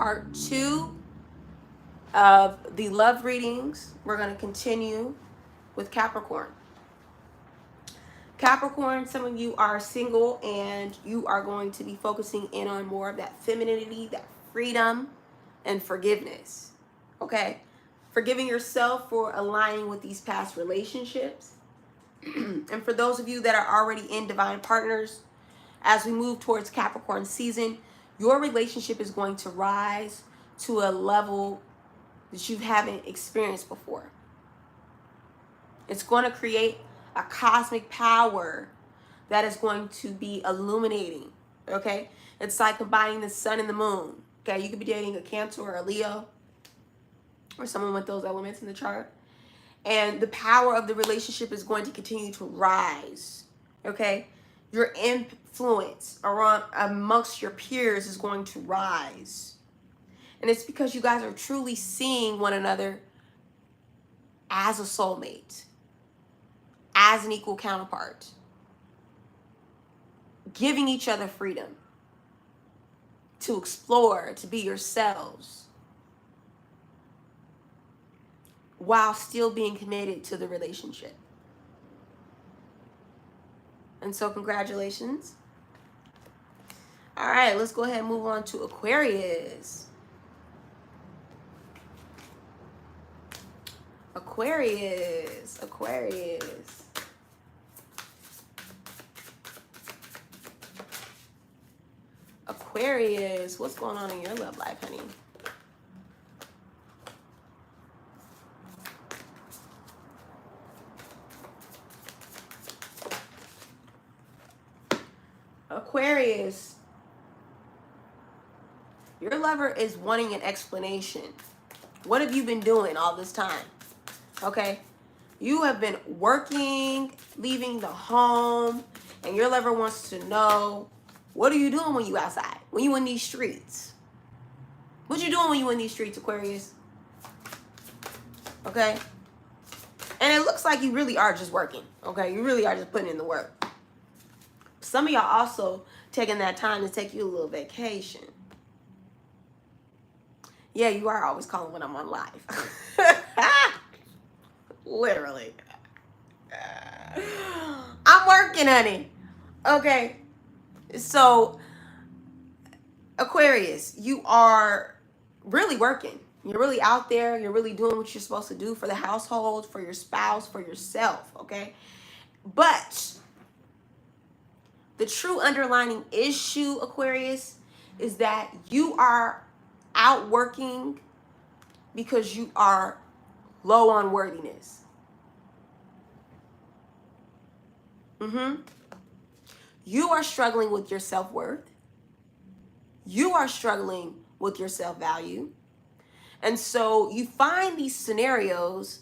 part 2 of the love readings. We're going to continue with Capricorn. Capricorn, some of you are single and you are going to be focusing in on more of that femininity, that freedom, and forgiveness. Okay? Forgiving yourself for aligning with these past relationships. And for those of you that are already in divine partners, as we move towards Capricorn season, your relationship is going to rise to a level that you haven't experienced before. It's going to create a cosmic power that is going to be illuminating, okay? It's like combining the sun and the moon, okay? You could be dating a Cancer or a Leo or someone with those elements in the chart. And the power of the relationship is going to continue to rise, okay? Your influence around amongst your peers is going to rise. And it's because you guys are truly seeing one another as a soulmate, as an equal counterpart, giving each other freedom to explore, to be yourselves, while still being committed to the relationship. And so congratulations. All right, let's go ahead and move on to Aquarius. Aquarius. Aquarius, what's going on in your love life, honey? Aquarius, your lover is wanting an explanation. What have you been doing all this time? Okay? You have been working, leaving the home, and your lover wants to know, what are you doing when you outside? When you in these streets? What you doing when you in these streets, Aquarius? Okay? And it looks like you really are just working. Okay? You really are just putting in the work. Some of y'all also taking that time to take you a little vacation. Yeah, you are always calling when I'm on live. Literally. I'm working, honey. Okay. So, Aquarius, you are really working. You're really out there. You're really doing what you're supposed to do for the household, for your spouse, for yourself. Okay. But the true underlying issue, Aquarius, is that you are out working because you are low on worthiness. You are struggling with your self-worth. You are struggling with your self-value. And so you find these scenarios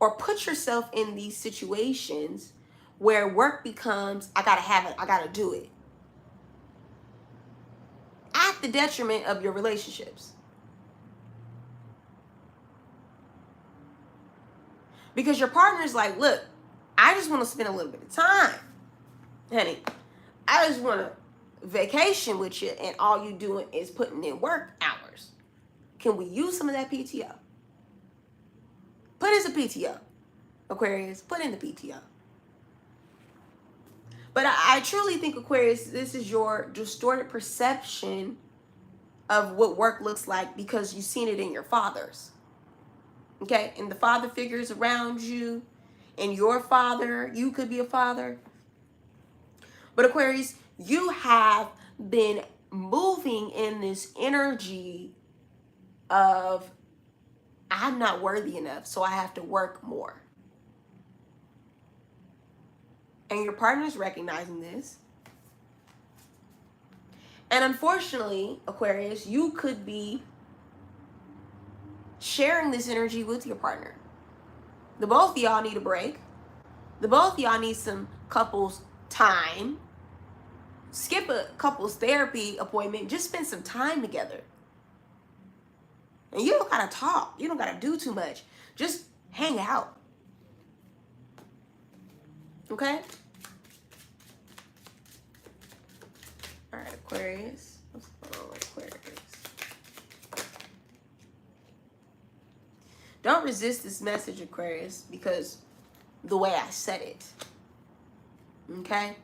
or put yourself in these situations where work becomes, I gotta have it, I gotta do it, at the detriment of your relationships. Because your partner's like, look, I just want to spend a little bit of time, honey. I just want to vacation with you, and all you doing is putting in work hours. Can we use some of that PTO? Put in some PTO, Aquarius. Put in the PTO. But I truly think, Aquarius, this is your distorted perception of what work looks like because you've seen it in your fathers. Okay? And the father figures around you, and your father, you could be a father. But Aquarius, you have been moving in this energy of, I'm not worthy enough, so I have to work more. And your partner's recognizing this. And unfortunately, Aquarius, you could be sharing this energy with your partner. The both of y'all need a break. The both of y'all need some couples time. Skip a couples therapy appointment. Just spend some time together. And you don't gotta talk. You don't gotta do too much. Just hang out. Okay? All right, Aquarius. What's going on with Aquarius? Don't resist this message, Aquarius, because the way I said it. Okay?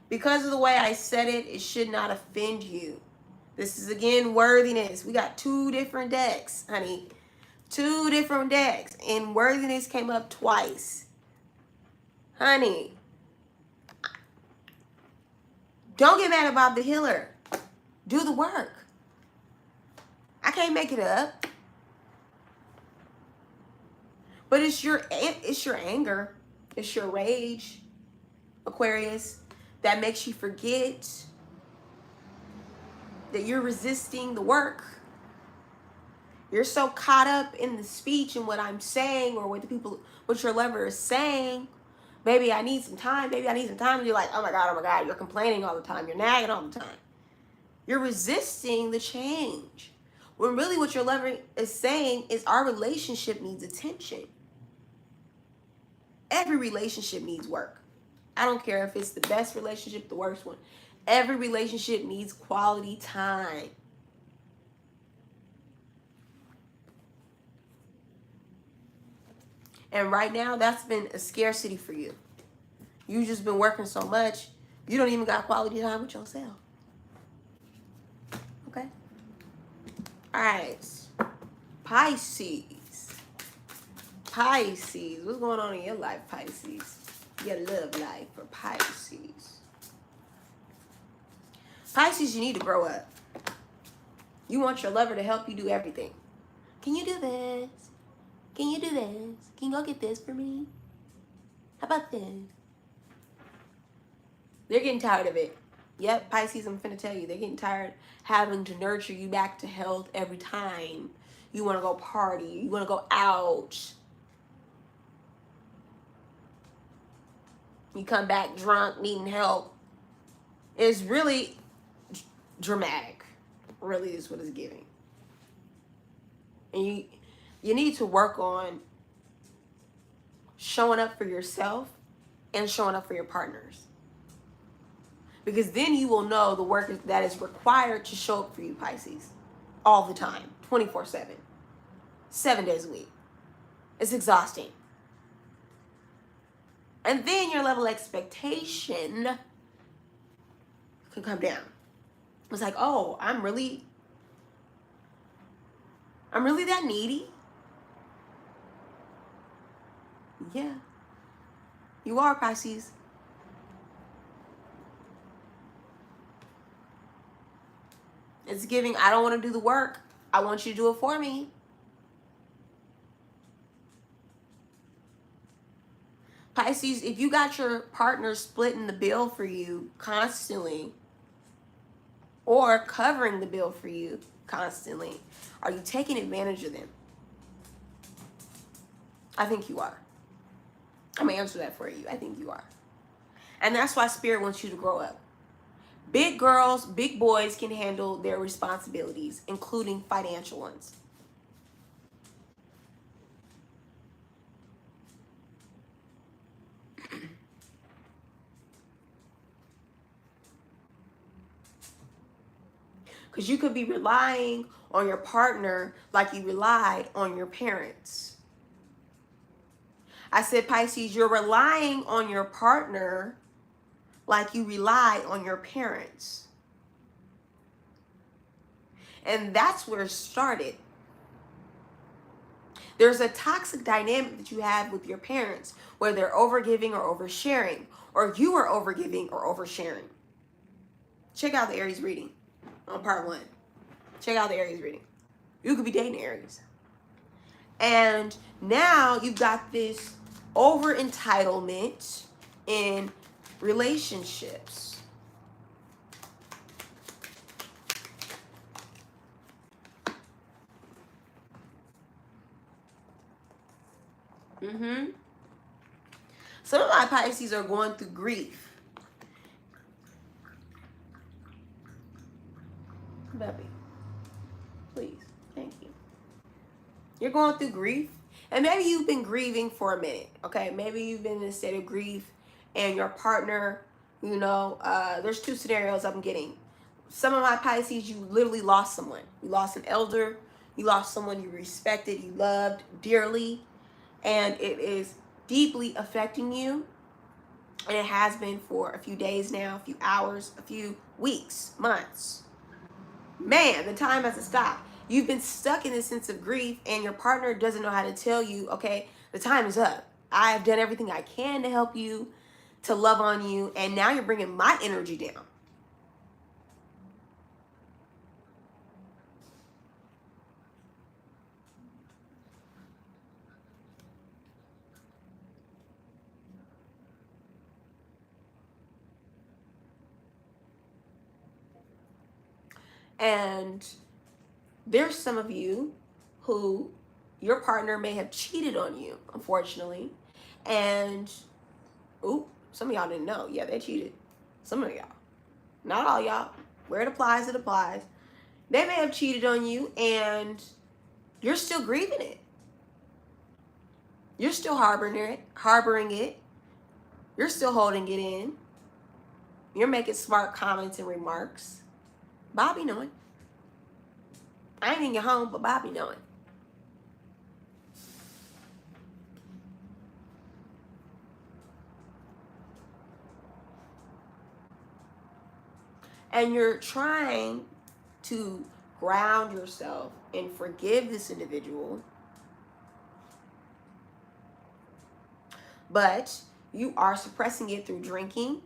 Because of the way I said it, it should not offend you. This is, again, worthiness. We got 2 different decks, honey. 2 different decks. And worthiness came up twice. Honey, don't get mad about the healer. Do the work. I can't make it up. But it's your anger, it's your rage, Aquarius, that makes you forget that you're resisting the work. You're so caught up in the speech and what I'm saying, or what your lover is saying. Baby, I need some time. Baby, I need some time. And you're like, oh my God. You're complaining all the time. You're nagging all the time. You're resisting the change. When really what your lover is saying is our relationship needs attention. Every relationship needs work. I don't care if it's the best relationship, the worst one. Every relationship needs quality time. And right now, that's been a scarcity for you. You've just been working so much, you don't even got quality time with yourself. Okay? All right. Pisces. Pisces. What's going on in your life, Pisces? Your love life for Pisces. Pisces, you need to grow up. You want your lover to help you do everything. Can you do this? Can you do this? Can you go get this for me? How about this? They're getting tired of it. Yep, Pisces, I'm finna tell you, they're getting tired having to nurture you back to health every time. You want to go party. You want to go out. You come back drunk, needing help. It's really dramatic. Really is what it's giving. And you need to work on showing up for yourself and showing up for your partners. Because then you will know the work that is required to show up for you, Pisces. All the time. 24/7. 7 days a week. It's exhausting. And then your level of expectation can come down. It's like, oh, I'm really that needy? Yeah. You are, Pisces. It's giving, I don't want to do the work. I want you to do it for me. Pisces, if you got your partner splitting the bill for you constantly or covering the bill for you constantly, are you taking advantage of them? I think you are. I'm going to answer that for you. I think you are. And that's why Spirit wants you to grow up. Big girls, big boys can handle their responsibilities, including financial ones. Because you could be relying on your partner like you relied on your parents. I said, Pisces, you're relying on your partner like you rely on your parents. And that's where it started. There's a toxic dynamic that you have with your parents where they're overgiving or oversharing, or you are overgiving or oversharing. Check out the Aries reading on part 1. Check out the Aries reading. You could be dating Aries. And now you've got this over entitlement in relationships. Some of my Pisces are going through grief. Baby, please, thank you. You're going through grief, and maybe you've been grieving for a minute, okay? Maybe you've been in a state of grief, and your partner, you know, there's 2 scenarios I'm getting. Some of my Pisces, you literally lost someone. You lost an elder, You lost someone you respected, you loved dearly, and it is deeply affecting you. And it has been for a few days now, a few hours, a few weeks, months. Man, the time hasn't stopped. You've been stuck in this sense of grief, and your partner doesn't know how to tell you, okay, the time is up. I've done everything I can to help you, to love on you, and now you're bringing my energy down. And there's some of you who your partner may have cheated on you, unfortunately. And, some of y'all didn't know. Yeah, they cheated. Some of y'all. Not all y'all. Where it applies, it applies. They may have cheated on you, and you're still grieving it. You're still harboring it. You're still holding it in. You're making smart comments and remarks. Bobby knowing. I ain't in your home, but Bobby knowing. And you're trying to ground yourself and forgive this individual, but you are suppressing it through drinking.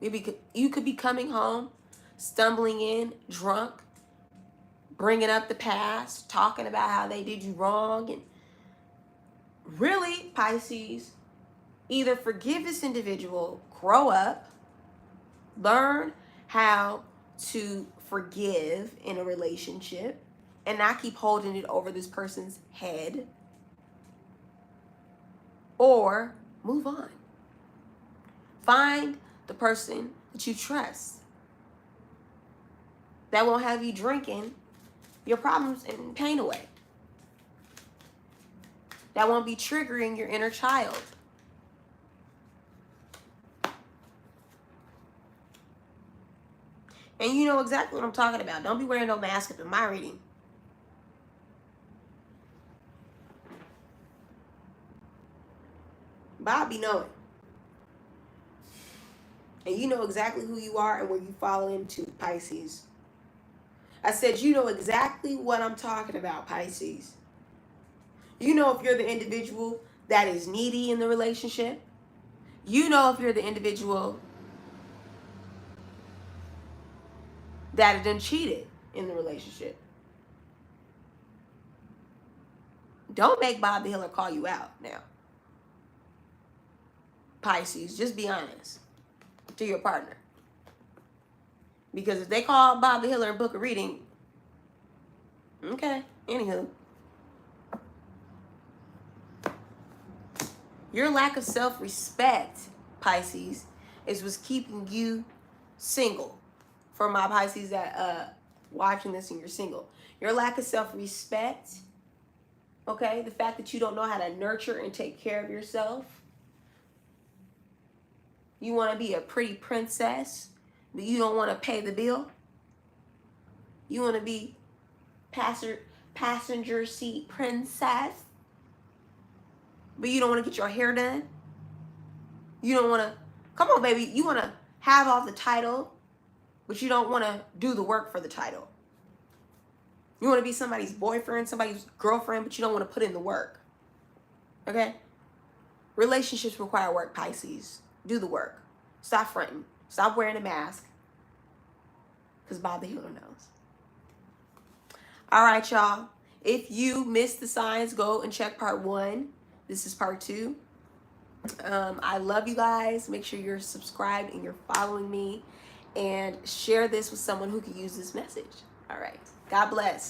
You could be coming home, stumbling in, drunk, bringing up the past, talking about how they did you wrong. And really, Pisces, either forgive this individual, grow up, learn how to forgive in a relationship, and not keep holding it over this person's head, or move on. Find the person that you trust that won't have you drinking your problems and pain away, that won't be triggering your inner child. And you know exactly what I'm talking about. Don't be wearing no mask up in my reading. Bobby know it. And you know exactly who you are and where you fall into, Pisces. I said you know exactly what I'm talking about, Pisces. You know if you're the individual that is needy in the relationship. You know if you're the individual that had done cheated in the relationship. Don't make Bob the Healer call you out now. Pisces, just be honest to your partner. Because if they call Bob the Healer and book a reading, okay, anywho. Your lack of self-respect, Pisces, is what's keeping you single. For my Pisces that watching this and you're single. Your lack of self-respect, okay, the fact that you don't know how to nurture and take care of yourself. You want to be a pretty princess, but you don't want to pay the bill. You want to be passenger seat princess, but you don't want to get your hair done. You don't want to, come on, baby. You want to have all the title, but you don't want to do the work for the title. You want to be somebody's boyfriend, somebody's girlfriend, but you don't want to put in the work. Okay? Relationships require work, Pisces. Do the work. Stop fronting. Stop wearing a mask. Because Bob the Healer knows. All right, y'all. If you missed the signs, go and check part 1. This is part 2. I love you guys. Make sure you're subscribed and you're following me. And share this with someone who could use this message. All right. God bless.